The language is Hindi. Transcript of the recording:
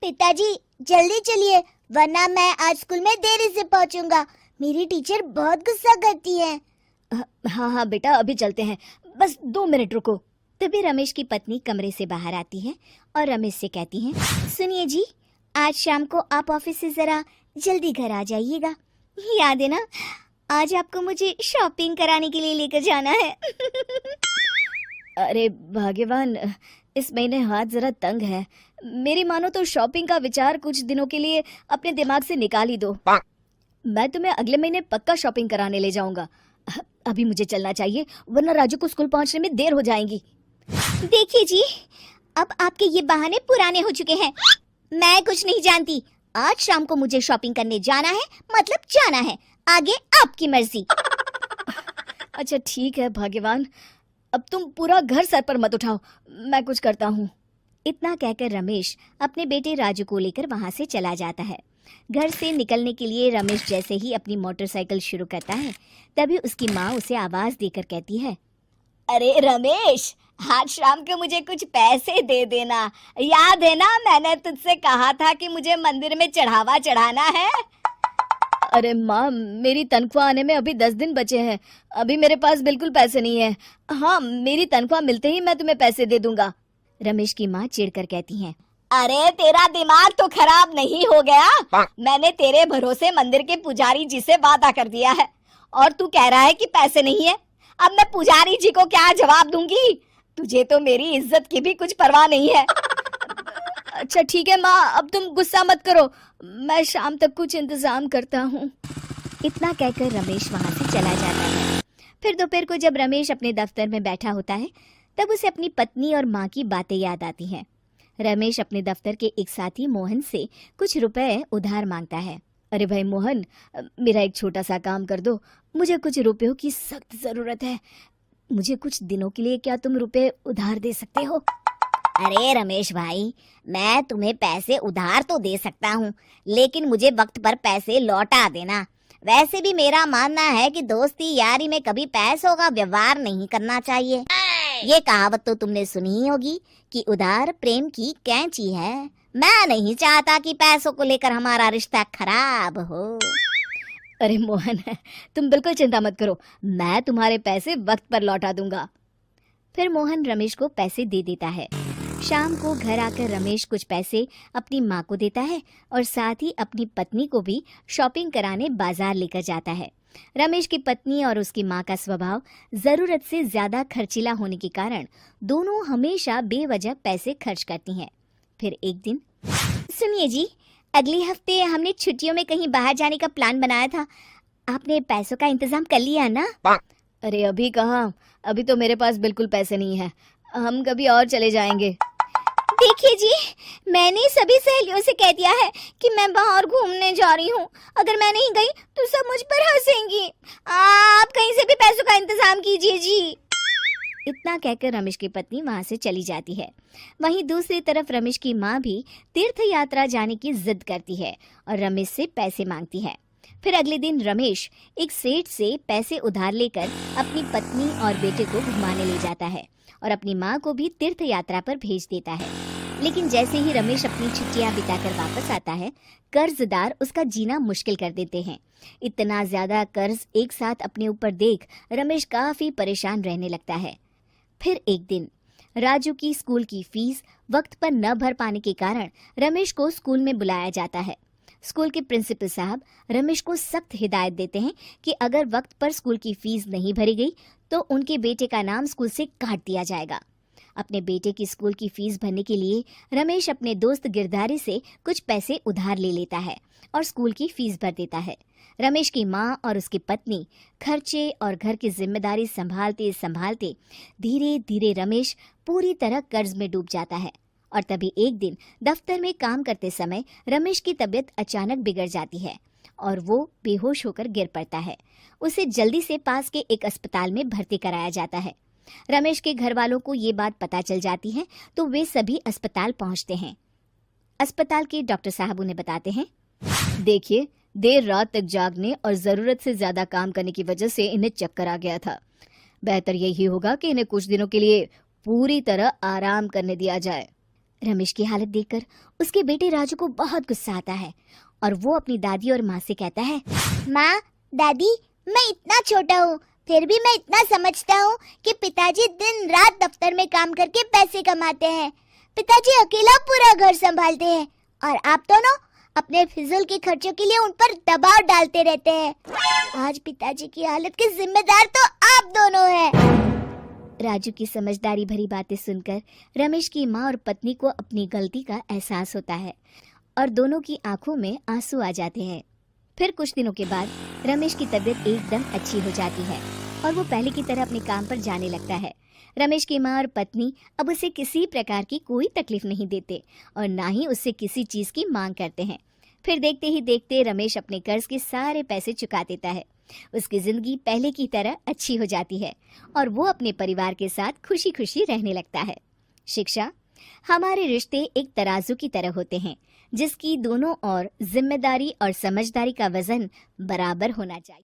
पिताजी जल्दी चलिए, वरना मैं आज स्कूल में देरी से पहुंचूंगा। मेरी टीचर बहुत गुस्सा करती है। हाँ हाँ बेटा, अभी चलते हैं, बस 2 मिनट रुको। तभी रमेश की पत्नी कमरे से बाहर आती है और रमेश से कहती है, सुनिए जी, आज शाम को आप ऑफिस से जरा जल्दी घर आ जाइएगा। याद है ना, आज आपको मुझे शॉपिंग कराने के लिए लेकर जाना है। अरे भाग्यवान, इस महीने हाथ जरा तंग है। मेरी मानो तो शॉपिंग का विचार कुछ दिनों के लिए अपने दिमाग से निकाल ही दो। मैं तुम्हें अगले महीने पक्का शॉपिंग कराने ले जाऊंगा। अभी मुझे चलना चाहिए, वरना राजू को स्कूल पहुंचने में देर हो जाएगी। देखिए जी, अब आपके ये बहाने पुराने हो चुके हैं। मैं कुछ नहीं जानती। आज शाम को मुझे शॉपिंग करने जाना है, मतलब जाना है। आगे आपकी मर्जी। अच्छा ठीक है भाग्यवान, अब तुम पूरा घर सर पर मत उठाओ, मैं कुछ करता हूँ। इतना कहकर रमेश अपने बेटे राजू को लेकर वहां से चला जाता है। घर से निकलने के लिए रमेश जैसे ही अपनी मोटरसाइकिल शुरू करता है, तभी उसकी माँ उसे आवाज देकर कहती है, अरे रमेश, आज शाम को मुझे कुछ पैसे दे देना। याद है ना, मैंने तुझसे कहा था कि मुझे मंदिर में चढ़ावा चढ़ाना है। अरे माँ, मेरी तनख्वाह आने में अभी 10 दिन बचे हैं। अभी मेरे पास बिल्कुल पैसे नहीं है। हाँ, मेरी तनख्वाह मिलते ही मैं तुम्हें पैसे दे दूंगा। रमेश की माँ चिढ़कर कहती हैं, अरे तेरा दिमाग तो खराब नहीं हो गया? मैंने तेरे भरोसे मंदिर के पुजारी जी से वादा कर दिया है और तू कह रहा है कि पैसे नहीं है। अब मैं पुजारी जी को क्या जवाब दूंगी? तुझे तो मेरी इज्जत की भी कुछ परवाह नहीं है। अच्छा ठीक है माँ, अब तुम गुस्सा मत करो, मैं शाम तक कुछ इंतजाम करता हूँ। इतना कहकर रमेश वहां से चला जाता है। फिर दोपहर को जब रमेश अपने दफ्तर में बैठा होता है, तब उसे अपनी पत्नी और माँ की बातें याद आती हैं। रमेश अपने दफ्तर के एक साथी मोहन से कुछ रुपए उधार मांगता है। अरे भाई मोहन, मेरा एक छोटा सा काम कर दो, मुझे कुछ रुपयों की सख्त जरूरत है। मुझे कुछ दिनों के लिए क्या तुम रुपए उधार दे सकते हो? अरे रमेश भाई, मैं तुम्हें पैसे उधार तो दे सकता हूँ, लेकिन मुझे वक्त पर पैसे लौटा देना। वैसे भी मेरा मानना है कि दोस्ती यारी में कभी पैसों का व्यवहार नहीं करना चाहिए। ये कहावत तो तुमने सुनी ही होगी कि उधार प्रेम की कैंची है। मैं नहीं चाहता कि पैसों को लेकर हमारा रिश्ता खराब हो। अरे मोहन, तुम बिल्कुल चिंता मत करो, मैं तुम्हारे पैसे वक्त पर लौटा दूंगा। फिर मोहन रमेश को पैसे दे देता है। शाम को घर आकर रमेश कुछ पैसे अपनी माँ को देता है और साथ ही अपनी पत्नी को भी शॉपिंग कराने बाजार लेकर जाता है। रमेश की पत्नी और उसकी माँ का स्वभाव जरूरत से ज्यादा खर्चीला होने के कारण दोनों हमेशा बेवजह पैसे खर्च करती हैं। फिर एक दिन, सुनिए जी, अगले हफ्ते हमने छुट्टियों में कहीं बाहर जाने का प्लान बनाया था। आपने पैसों का इंतजाम कर लिया ना? अरे अभी कहाँ, अभी तो मेरे पास बिल्कुल पैसे नहीं है। हम कभी और चले जाएंगे। देखिए जी, मैंने सभी सहेलियों से कह दिया है कि मैं बाहर घूमने जा रही हूँ। अगर मैं नहीं गई तो सब मुझ पर हंसेंगी। आप कहीं से भी पैसों का इंतजाम कीजिए जी। इतना कहकर रमेश की पत्नी वहां से चली जाती है। वहीं दूसरी तरफ रमेश की माँ भी तीर्थ यात्रा जाने की जिद करती है और रमेश से पैसे मांगती है। फिर अगले दिन रमेश एक सेठ से पैसे उधार लेकर अपनी पत्नी और बेटे को घुमाने ले जाता है और अपनी माँ को भी तीर्थ यात्रा पर भेज देता है। लेकिन जैसे ही रमेश अपनी छुट्टियां बिताकर वापस आता है, कर्जदार उसका जीना मुश्किल कर देते हैं। इतना ज्यादा कर्ज एक साथ अपने ऊपर देख रमेश काफी परेशान रहने लगता है। फिर एक दिन राजू की स्कूल की फीस वक्त पर न भर पाने के कारण रमेश को स्कूल में बुलाया जाता है। स्कूल के प्रिंसिपल साहब रमेश को सख्त हिदायत देते हैं कि अगर वक्त पर स्कूल की फीस नहीं भरी गई तो उनके बेटे का नाम स्कूल से काट दिया जाएगा। अपने बेटे की स्कूल की फीस भरने के लिए रमेश अपने दोस्त गिरधारी से कुछ पैसे उधार ले लेता है और स्कूल की फीस भर देता है। रमेश की माँ और उसकी पत्नी खर्चे और घर की जिम्मेदारी संभालते संभालते धीरे धीरे रमेश पूरी तरह कर्ज में डूब जाता है। और तभी एक दिन दफ्तर में काम करते समय रमेश की तबीयत अचानक बिगड़ जाती है और वो बेहोश होकर गिर पड़ता है। उसे जल्दी से पास के एक अस्पताल में भर्ती कराया जाता है। रमेश के घर वालों को ये बात पता चल जाती है तो वे सभी अस्पताल पहुंचते हैं। अस्पताल के डॉक्टर साहब उन्हें बताते हैं, देखिए, देर रात तक जागने और जरूरत से ज्यादा काम करने की वजह से इन्हें चक्कर आ गया था। बेहतर यही होगा कि इन्हें कुछ दिनों के लिए पूरी तरह आराम करने दिया जाए। रमेश की हालत देखकर उसके बेटे राजू को बहुत गुस्सा आता है और वो अपनी दादी और माँ से कहता है, माँ, दादी, मैं इतना छोटा हूँ, फिर भी मैं इतना समझता हूँ कि पिताजी दिन रात दफ्तर में काम करके पैसे कमाते हैं। पिताजी अकेला पूरा घर संभालते हैं और आप दोनों अपने फिजूल के खर्चों के लिए उन पर दबाव डालते रहते हैं। आज पिताजी की हालत के जिम्मेदार तो आप दोनों हैं। राजू की समझदारी भरी बातें सुनकर रमेश की माँ और पत्नी को अपनी गलती का एहसास होता है और दोनों की आंखों में आंसू आ जाते हैं। फिर कुछ दिनों के बाद रमेश की तबीयत एकदम अच्छी हो जाती है और वो पहले की तरह अपने काम पर जाने लगता है। रमेश की माँ और पत्नी अब उसे किसी प्रकार की कोई तकलीफ नहीं देते और ना ही उससे किसी चीज की मांग करते हैं। फिर देखते ही देखते रमेश अपने कर्ज के सारे पैसे चुका देता है। उसकी जिंदगी पहले की तरह अच्छी हो जाती है और वो अपने परिवार के साथ खुशी खुशी रहने लगता है। शिक्षा, हमारे रिश्ते एक तराजू की तरह होते हैं जिसकी दोनों ओर जिम्मेदारी और समझदारी का वजन बराबर होना चाहिए।